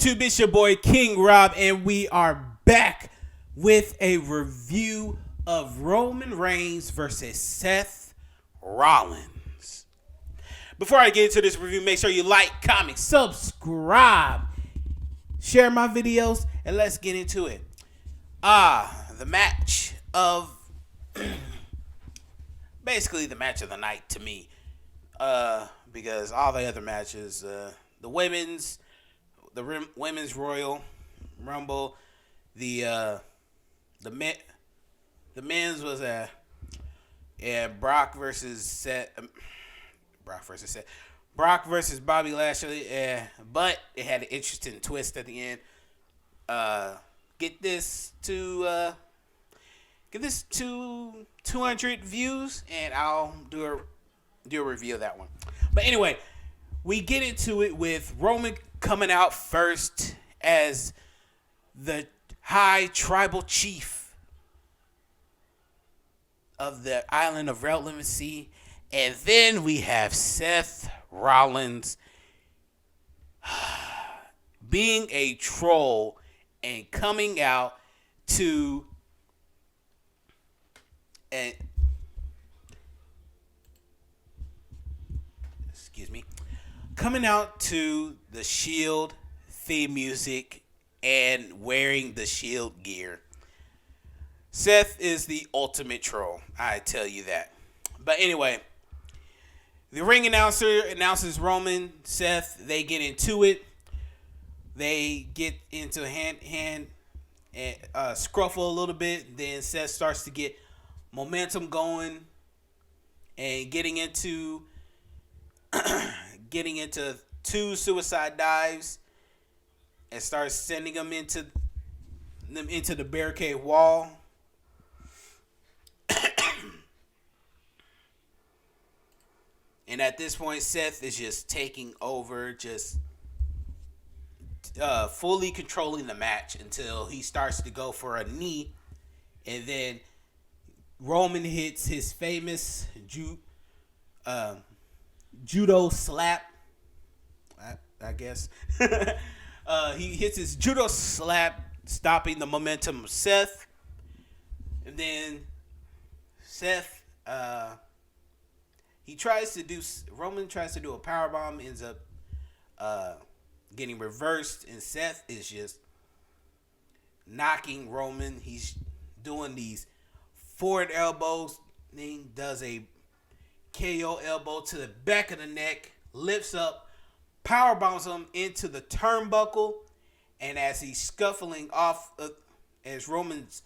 YouTube? It's your boy King Rob, and we are back with a review of Roman Reigns versus Seth Rollins. Before I get into this review, make sure you like, comment, subscribe, share my videos, and let's get into it. The match of basically the match of the night to me. Because all the other matches, the women's Royal Rumble, the men's was Brock versus Seth. Brock versus Bobby Lashley. But it had an interesting twist at the end. Get this to 200 views, and I'll do a review of that one. But anyway, we get into it with Roman coming out first as the high tribal chief of the island of relevancy. And then we have Seth Rollins being a troll and coming out to the Shield theme music and wearing the Shield gear. Seth is the ultimate troll, I tell you that. But anyway, the ring announcer announces Roman, Seth. They get into it. They get into hand and scruffle a little bit. Then Seth starts to get momentum going and getting into two suicide dives and starts sending them into the barricade wall. And at this point, Seth is just taking over, just fully controlling the match until he starts to go for a knee. And then Roman hits his famous judo slap, I guess. He hits his judo slap, stopping the momentum of Seth. And then Seth, Roman tries to do a powerbomb, ends up getting reversed, and Seth is just knocking Roman. He's doing these forward elbows. Then does a KO elbow to the back of the neck, lifts up, power bombs him into the turnbuckle, and as he's scuffling off, as Roman's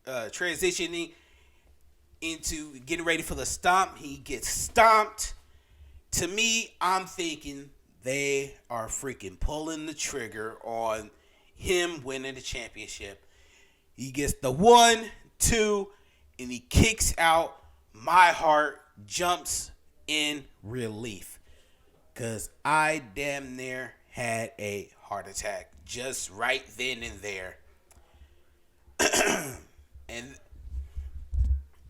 transitioning into getting ready for the stomp, he gets stomped. To me, I'm thinking they are freaking pulling the trigger on him winning the championship. He gets the 1, 2, and he kicks out. My heart jumps in relief because I damn near had a heart attack just right then and there. And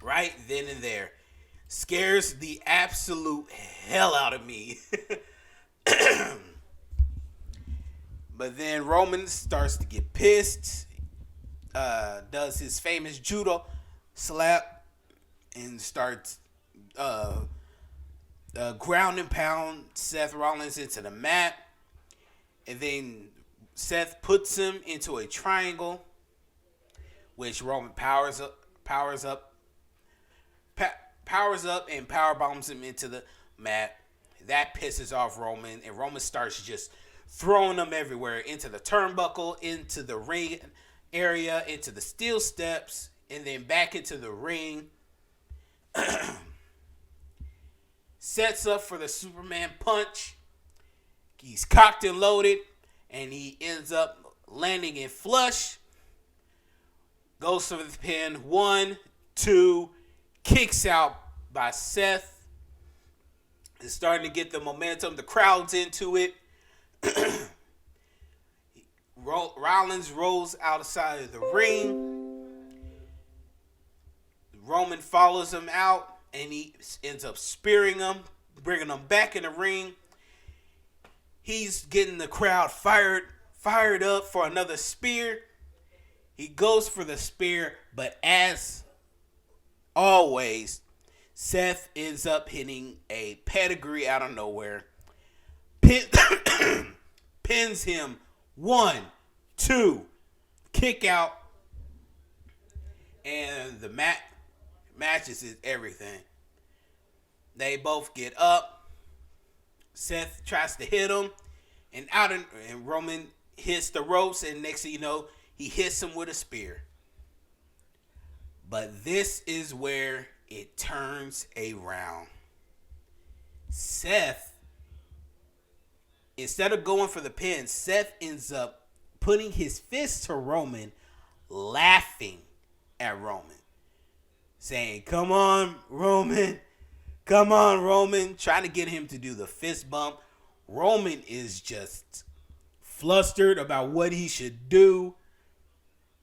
right then and there scares the absolute hell out of me. But then Roman starts to get pissed, does his famous judo slap, and starts ground and pound Seth Rollins into the mat. And then Seth puts him into a triangle, which Roman powers up and power bombs him into the mat. That pisses off Roman, and Roman starts just throwing them everywhere, into the turnbuckle, into the ring area, into the steel steps, and then back into the ring. Sets up for the Superman punch. He's cocked and loaded, and he ends up landing in flush. Goes for the pin. 1, 2, kicks out by Seth. Is starting to get the momentum. The crowd's into it. Rollins rolls outside of the ring. Roman follows him out, and he ends up spearing him bringing him back in the ring. He's getting the crowd fired up for another spear. He goes for the spear, but as always, Seth ends up hitting a pedigree out of nowhere. Pins him. 1, 2, kick out. And the matches is everything. They both get up. Seth tries to hit him. And Roman hits the ropes. And next thing you know, he hits him with a spear. But this is where it turns around. Seth, instead of going for the pin, Seth ends up putting his fist to Roman, laughing at Roman, saying, "Come on, Roman. Come on, Roman." Trying to get him to do the fist bump. Roman is just flustered about what he should do.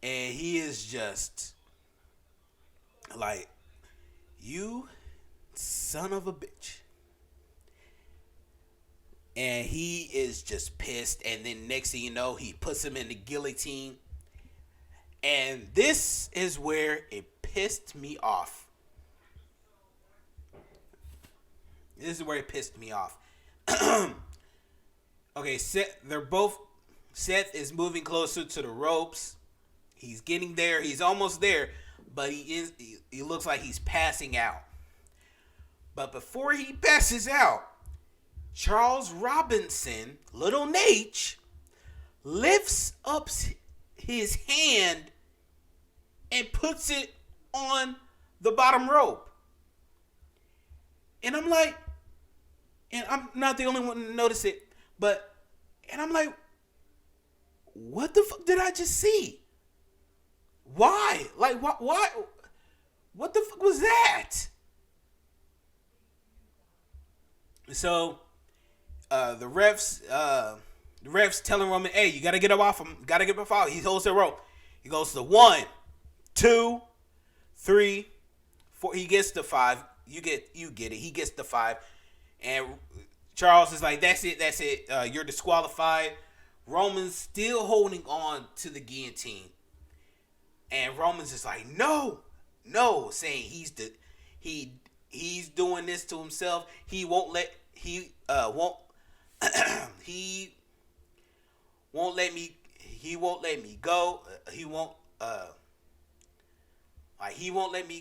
And he is just like, "You son of a bitch." And he is just pissed. And then next thing you know, he puts him in the guillotine. And this is where it pissed me off. Okay, Seth is moving closer to the ropes. He's getting there. He's almost there. But he looks like he's passing out. But before he passes out, Charles Robinson, Little Nate, lifts up his hand and puts it on the bottom rope. And I'm like, and I'm not the only one to notice it, and I'm like, what the fuck did I just see? Why? Like, why? What the fuck was that? So, the refs telling Roman, "Hey, you gotta get up off him. Gotta get up off him." He holds the rope. He goes to 1, 2, 3, 4. He gets to 5. You get it. He gets to 5, and Charles is like, "That's it. You're disqualified." Roman's still holding on to the guillotine, and Roman's just like, "No," saying he's doing this to himself. He won't let me go. He won't let me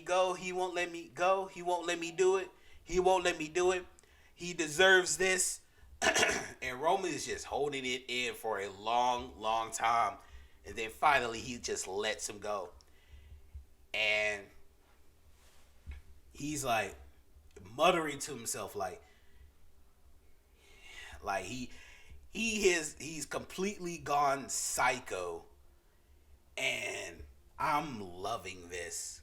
go. He won't let me go. He won't let me do it. He won't let me do it. He deserves this. And Roman is just holding it in for a long, long time. And then finally he just lets him go. And he's like muttering to himself like he's completely gone psycho. And I'm loving this.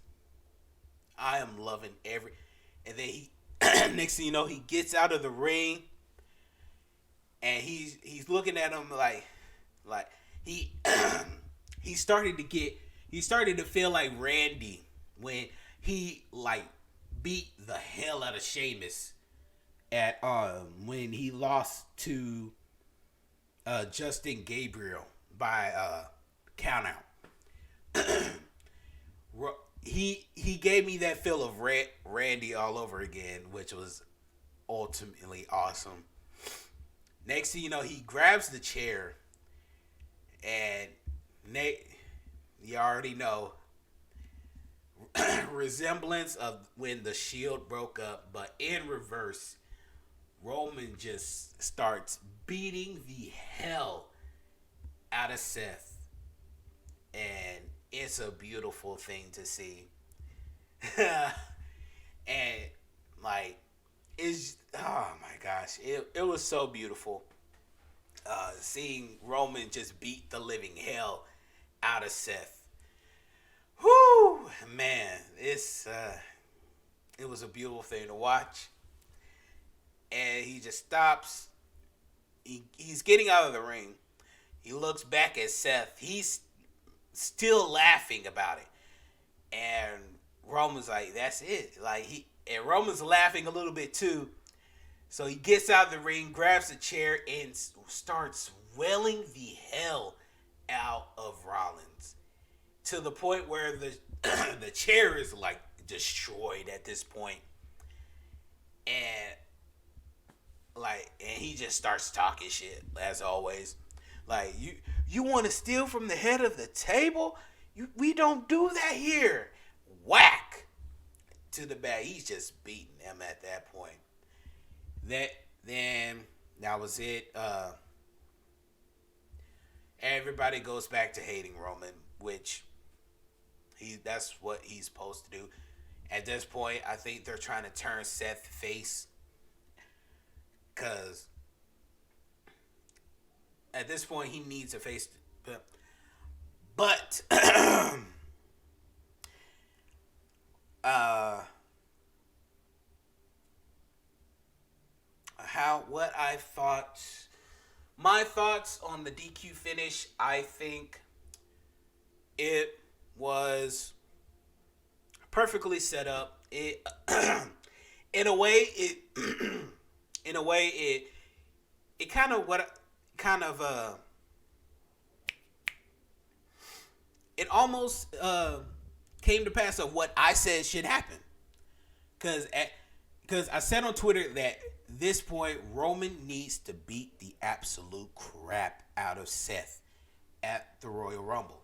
I am loving and then he next thing you know, he gets out of the ring and he's looking at him like he he started to feel like Randy when he like beat the hell out of Sheamus at when he lost to Justin Gabriel by count out. He gave me that feel of Randy all over again, which was ultimately awesome. Next thing you know, he grabs the chair, and Nate, you already know, resemblance of when the Shield broke up, but in reverse. Roman just starts beating the hell out of Seth, and it's a beautiful thing to see. And like, oh my gosh, it was so beautiful seeing Roman just beat the living hell out of Seth. Whoo, man, it was a beautiful thing to watch. And he just stops. He's getting out of the ring. He looks back at Seth. He's still laughing about it. And Roman's like, "That's it." And Roman's laughing a little bit too. So he gets out of the ring, grabs a chair, and starts wailing the hell out of Rollins to the point where the the chair is like destroyed at this point, and he just starts talking shit as always. Like you want to steal from the head of the table? We don't do that here. Whack to the back. He's just beating them at that point. Then that was it. Everybody goes back to hating Roman, which that's what he's supposed to do. At this point, I think they're trying to turn Seth face, because at this point he needs a face. But what I thought, my thoughts on the DQ finish, I think it was perfectly set up. It in a way it it kind of it almost came to pass of what I said should happen. Because I said on Twitter that this point Roman needs to beat the absolute crap out of Seth at the Royal Rumble.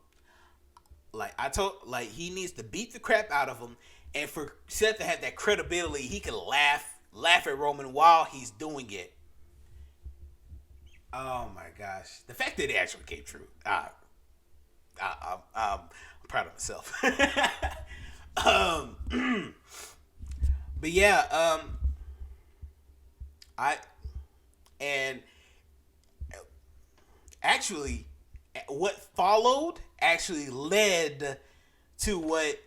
He needs to beat the crap out of him, and for Seth to have that credibility, he can laugh at Roman while he's doing it. Oh my gosh, the fact that it actually came true, I'm proud of myself. But yeah, actually, what followed actually led to what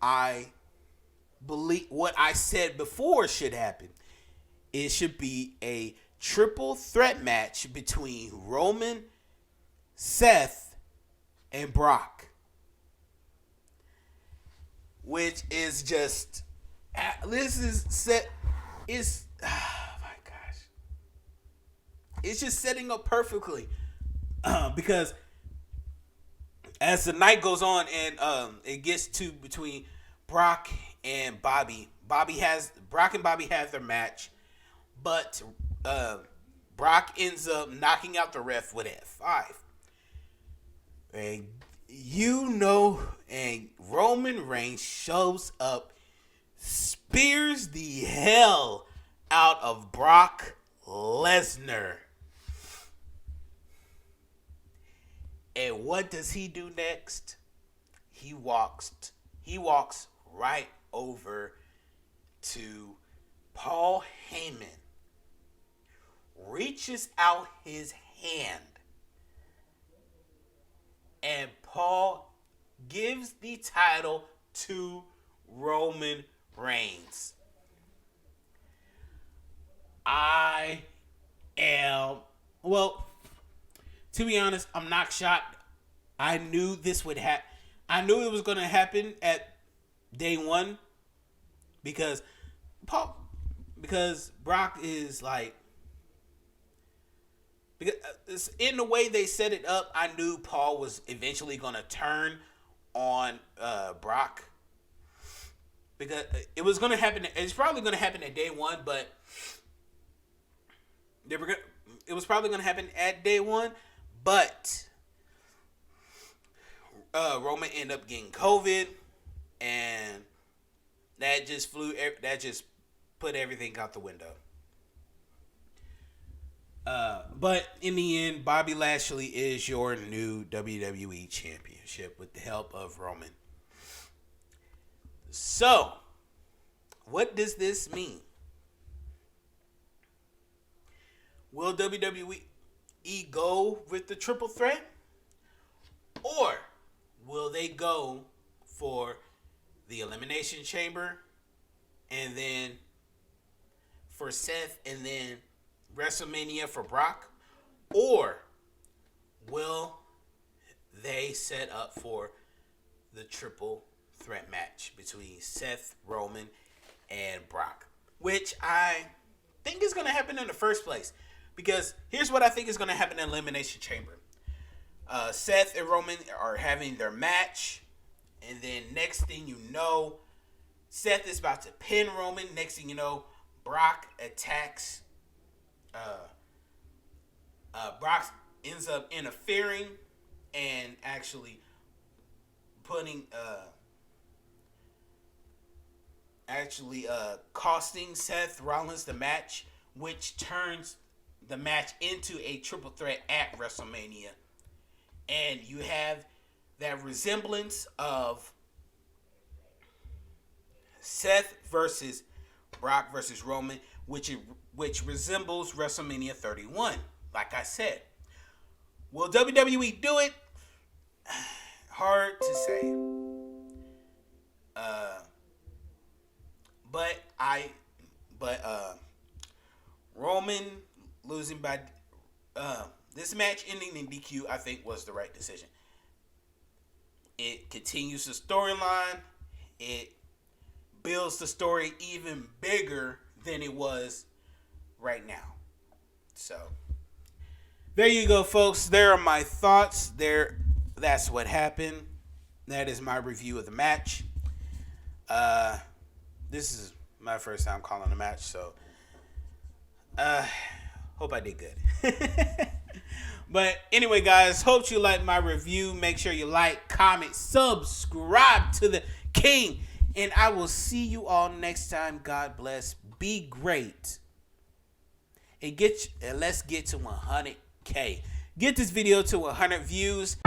I said before should happen. It should be a triple threat match between Roman, Seth, and Brock, which is just this is set is oh my gosh, it's just setting up perfectly because as the night goes on and it gets to between Brock and Bobby, Brock and Bobby have their match, but Brock ends up knocking out the ref with F5. And and Roman Reigns shows up, spears the hell out of Brock Lesnar. And what does he do next? He walks right over to Paul Heyman, reaches out his hand, and Paul gives the title to Roman Reigns. To be honest, I'm not shocked. I knew this would happen. I knew it was going to happen at day one because Brock is like, because in the way they set it up, I knew Paul was eventually going to turn on Brock, because it was going to happen. It's probably going to happen at day one, but it was probably going to happen at day one, but Roman ended up getting COVID, and that just put everything out the window. But in the end, Bobby Lashley is your new WWE Championship with the help of Roman. So, what does this mean? Will WWE go with the triple threat? Or will they go for the Elimination Chamber and then for Seth and then WrestleMania for Brock? Or will they set up for the triple threat match between Seth, Roman, and Brock? Which I think is going to happen in the first place. Because here's what I think is going to happen in Elimination Chamber. Seth and Roman are having their match. And then next thing you know, Seth is about to pin Roman. Next thing you know, Brock attacks. Brock ends up interfering and actually putting, costing Seth Rollins the match, which turns the match into a triple threat at WrestleMania. And you have that resemblance of Seth versus Brock versus Roman, which resembles WrestleMania 31. Like I said, will WWE do it? Hard to say. But Roman losing by this match ending in DQ, I think, was the right decision. It continues the storyline. It builds the story even bigger than it was right now. So there you go, folks. There are my thoughts. That's what happened. That is my review of the match. This is my first time calling a match, so hope I did good. But anyway, guys, hope you liked my review. Make sure you like, comment, subscribe to the King, and I will see you all next time. God bless. Be great. And let's get to 100K. Get this video to 100 views.